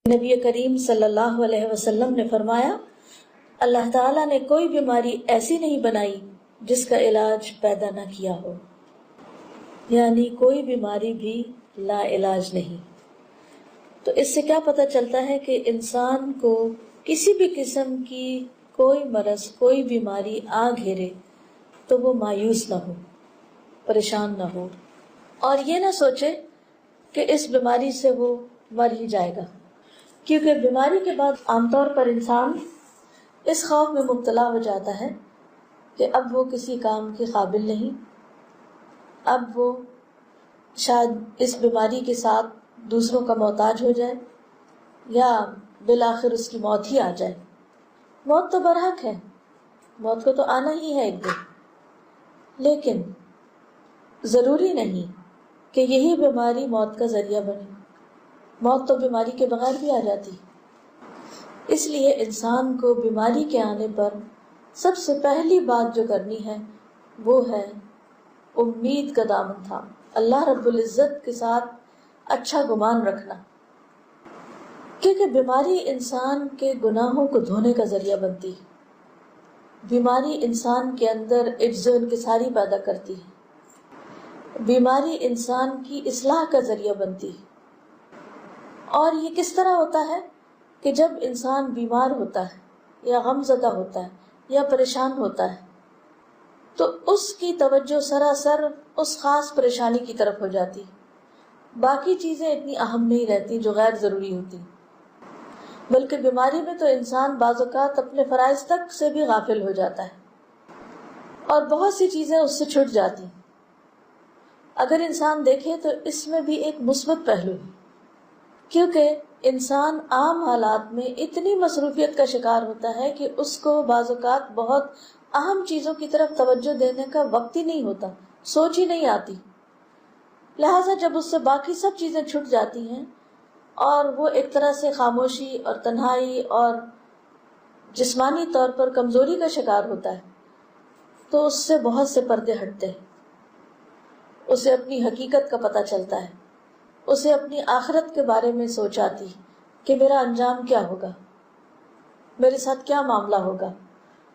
نبی کریم صلی اللہ علیہ وسلم نے فرمایا، اللہ تعالیٰ نے کوئی بیماری ایسی نہیں بنائی جس کا علاج پیدا نہ کیا ہو، یعنی کوئی بیماری بھی لا علاج نہیں۔ تو اس سے کیا پتہ چلتا ہے کہ انسان کو کسی بھی قسم کی کوئی مرض، کوئی بیماری آ گھیرے تو وہ مایوس نہ ہو، پریشان نہ ہو، اور یہ نہ سوچے کہ اس بیماری سے وہ مر ہی جائے گا، کیونکہ بیماری کے بعد عام طور پر انسان اس خوف میں مبتلا ہو جاتا ہے کہ اب وہ کسی کام کے قابل نہیں، اب وہ شاید اس بیماری کے ساتھ دوسروں کا محتاج ہو جائے، یا بالآخر اس کی موت ہی آ جائے۔ موت تو برحق ہے، موت کو تو آنا ہی ہے ایک دن، لیکن ضروری نہیں کہ یہی بیماری موت کا ذریعہ بنے۔ موت تو بیماری کے بغیر بھی آ جاتی۔ اس لیے انسان کو بیماری کے آنے پر سب سے پہلی بات جو کرنی ہے وہ ہے امید کا دامن تھام، اللہ رب العزت کے ساتھ اچھا گمان رکھنا، کیونکہ بیماری انسان کے گناہوں کو دھونے کا ذریعہ بنتی ہے۔ بیماری انسان کے اندر عجز و انکساری پیدا کرتی ہے، بیماری انسان کی اصلاح کا ذریعہ بنتی ہے۔ اور یہ کس طرح ہوتا ہے کہ جب انسان بیمار ہوتا ہے یا غم زدہ ہوتا ہے یا پریشان ہوتا ہے تو اس کی توجہ سراسر اس خاص پریشانی کی طرف ہو جاتی، باقی چیزیں اتنی اہم نہیں رہتی جو غیر ضروری ہوتی، بلکہ بیماری میں تو انسان بعض اوقات اپنے فرائض تک سے بھی غافل ہو جاتا ہے اور بہت سی چیزیں اس سے چھٹ جاتی۔ اگر انسان دیکھے تو اس میں بھی ایک مثبت پہلو ہے، کیونکہ انسان عام حالات میں اتنی مصروفیت کا شکار ہوتا ہے کہ اس کو بعض اوقات بہت اہم چیزوں کی طرف توجہ دینے کا وقت ہی نہیں ہوتا، سوچ ہی نہیں آتی۔ لہٰذا جب اس سے باقی سب چیزیں چھٹ جاتی ہیں اور وہ ایک طرح سے خاموشی اور تنہائی اور جسمانی طور پر کمزوری کا شکار ہوتا ہے تو اس سے بہت سے پردے ہٹتے ہیں، اسے اپنی حقیقت کا پتہ چلتا ہے، اسے اپنی آخرت کے بارے میں سوچ آتی کہ میرا انجام کیا ہوگا، میرے ساتھ کیا معاملہ ہوگا،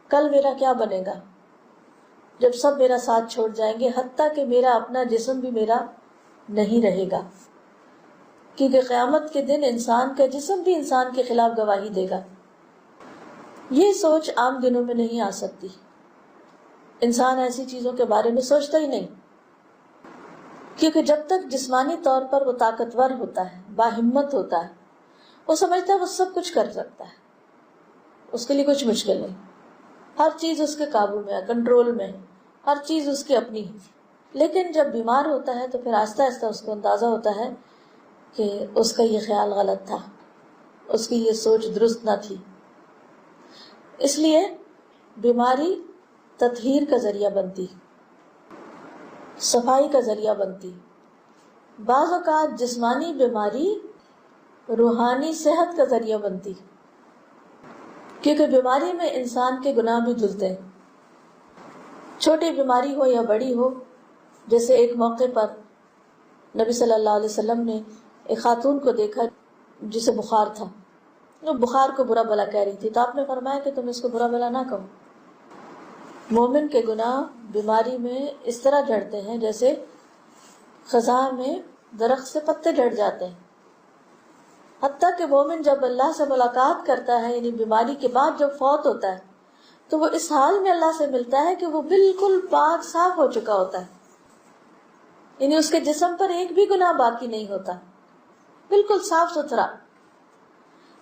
کل میرا کیا بنے گا جب سب میرا ساتھ چھوڑ جائیں گے، حتیٰ کہ میرا اپنا جسم بھی میرا نہیں رہے گا، کیونکہ قیامت کے دن انسان کا جسم بھی انسان کے خلاف گواہی دے گا۔ یہ سوچ عام دنوں میں نہیں آ سکتی، انسان ایسی چیزوں کے بارے میں سوچتا ہی نہیں، کیونکہ جب تک جسمانی طور پر وہ طاقتور ہوتا ہے، باہمت ہوتا ہے، وہ سمجھتا ہے وہ سب کچھ کر سکتا ہے، اس کے لیے کچھ مشکل نہیں، ہر چیز اس کے قابو میں ہے، کنٹرول میں ہے، ہر چیز اس کی اپنی ہے۔ لیکن جب بیمار ہوتا ہے تو پھر آہستہ آہستہ اس کو اندازہ ہوتا ہے کہ اس کا یہ خیال غلط تھا، اس کی یہ سوچ درست نہ تھی۔ اس لیے بیماری تطہیر کا ذریعہ بنتی، صفائی کا ذریعہ بنتی۔ بعض اوقات جسمانی بیماری روحانی صحت کا ذریعہ بنتی، کیونکہ بیماری میں انسان کے گناہ بھی دھلتے ہیں، چھوٹی بیماری ہو یا بڑی ہو۔ جیسے ایک موقع پر نبی صلی اللہ علیہ وسلم نے ایک خاتون کو دیکھا جسے بخار تھا، وہ بخار کو برا بھلا کہہ رہی تھی، تو آپ نے فرمایا کہ تم اس کو برا بھلا نہ کہو۔ مومن کے گناہ بیماری میں اس طرح جھڑتے ہیں جیسے خزاں میں درخت سے پتے جھڑ جاتے ہیں، حتیٰ کہ مومن جب اللہ سے ملاقات کرتا ہے، یعنی بیماری کے بعد جب فوت ہوتا ہے، تو وہ اس حال میں اللہ سے ملتا ہے کہ وہ بالکل پاک صاف ہو چکا ہوتا ہے، یعنی اس کے جسم پر ایک بھی گناہ باقی نہیں ہوتا، بالکل صاف ستھرا۔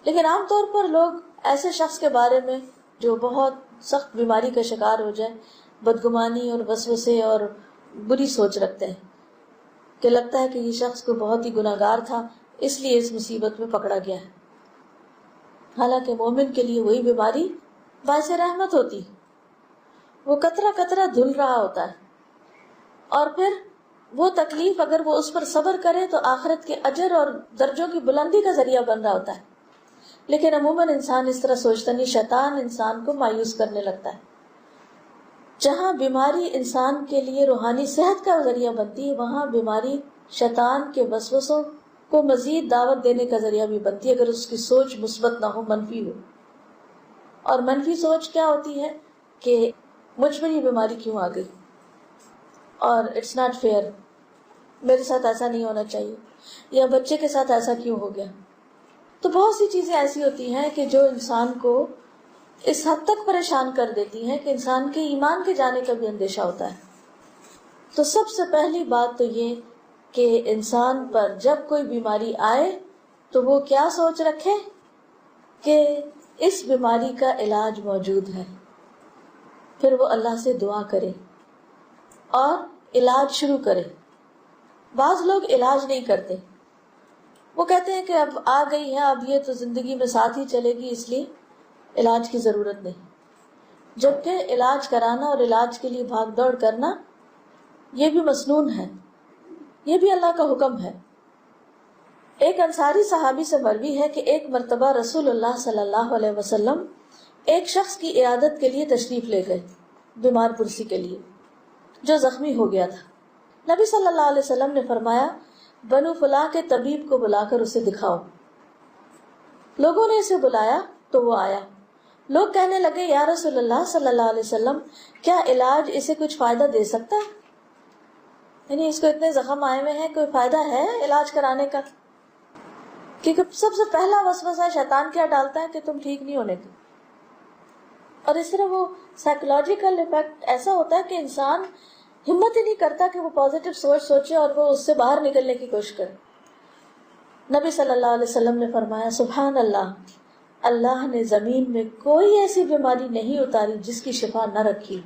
لیکن عام طور پر لوگ ایسے شخص کے بارے میں جو بہت سخت بیماری کا شکار ہو جائے بدگمانی اور وسوسے اور بری سوچ رکھتے ہیں کہ لگتا ہے کہ یہ شخص کو بہت ہی گناہگار تھا، اس لیے اس مصیبت میں پکڑا گیا ہے۔ حالانکہ مومن کے لیے وہی بیماری باعث رحمت ہوتی، وہ قطرہ قطرہ دھل رہا ہوتا ہے، اور پھر وہ تکلیف اگر وہ اس پر صبر کرے تو آخرت کے اجر اور درجوں کی بلندی کا ذریعہ بن رہا ہوتا ہے۔ لیکن عموماً انسان اس طرح سوچتا نہیں، شیطان انسان کو مایوس کرنے لگتا ہے۔ جہاں بیماری انسان کے لیے روحانی صحت کا ذریعہ بنتی ہے، وہاں بیماری شیطان کے وسوسوں کو مزید دعوت دینے کا ذریعہ بھی بنتی ہے اگر اس کی سوچ مثبت نہ ہو، منفی ہو. اور منفی سوچ کیا ہوتی ہے کہ مجھ پر یہ بیماری کیوں آ گئی، اور اٹس ناٹ فیئر، میرے ساتھ ایسا نہیں ہونا چاہیے، یا بچے کے ساتھ ایسا کیوں ہو گیا. تو بہت سی چیزیں ایسی ہوتی ہیں کہ جو انسان کو اس حد تک پریشان کر دیتی ہیں کہ انسان کے ایمان کے جانے کا بھی اندیشہ ہوتا ہے. تو سب سے پہلی بات تو یہ کہ انسان پر جب کوئی بیماری آئے تو وہ کیا سوچ رکھے کہ اس بیماری کا علاج موجود ہے. پھر وہ اللہ سے دعا کرے اور علاج شروع کرے. بعض لوگ علاج نہیں کرتے، وہ کہتے ہیں کہ اب آ گئی ہے، اب یہ تو زندگی میں ساتھ ہی چلے گی، اس لیے علاج کی ضرورت نہیں. جبکہ علاج کرانا اور علاج کے لیے بھاگ دوڑ کرنا یہ بھی مسنون ہے، یہ بھی اللہ کا حکم ہے. ایک انصاری صحابی سے مروی ہے کہ ایک مرتبہ رسول اللہ صلی اللہ علیہ وسلم ایک شخص کی عیادت کے لیے تشریف لے گئے، بیمار پرسی کے لیے، جو زخمی ہو گیا تھا. نبی صلی اللہ علیہ وسلم نے فرمایا بنو فلاں کے طبیب کو بلا کر اسے دکھاؤ. لوگوں نے اسے بلایا تو وہ آیا. لوگ کہنے لگے یا رسول اللہ صلی اللہ علیہ وسلم کیا علاج اسے کچھ فائدہ دے سکتا ہے؟ یعنی اس کو اتنے زخم آئے ہوئے ہیں، کوئی فائدہ ہے علاج کرانے کا؟ کیونکہ سب سے پہلا وسوسہ شیطان کیا ڈالتا ہے کہ تم ٹھیک نہیں ہونے کی. اور اس طرح وہ سائیکولوجیکل ایفیکٹ ایسا ہوتا ہے کہ انسان ہمت ہی نہیں کرتا کہ وہ پازیٹیو سوچ سوچے اور وہ اس سے باہر نکلنے کی کوشش کرے. نبی صلی اللہ علیہ وسلم نے فرمایا سبحان اللہ، اللہ نے زمین میں کوئی ایسی بیماری نہیں اتاری جس کی شفا نہ رکھی.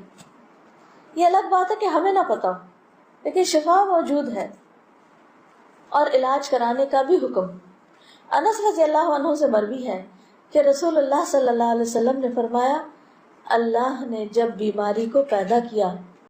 یہ الگ بات ہے کہ ہمیں نہ پتا ہو، لیکن شفا موجود ہے اور علاج کرانے کا بھی حکم. انس رضی اللہ عنہ سے مروی ہے کہ رسول اللہ صلی اللہ علیہ وسلم نے فرمایا اللہ نے جب بیماری کو پیدا کیا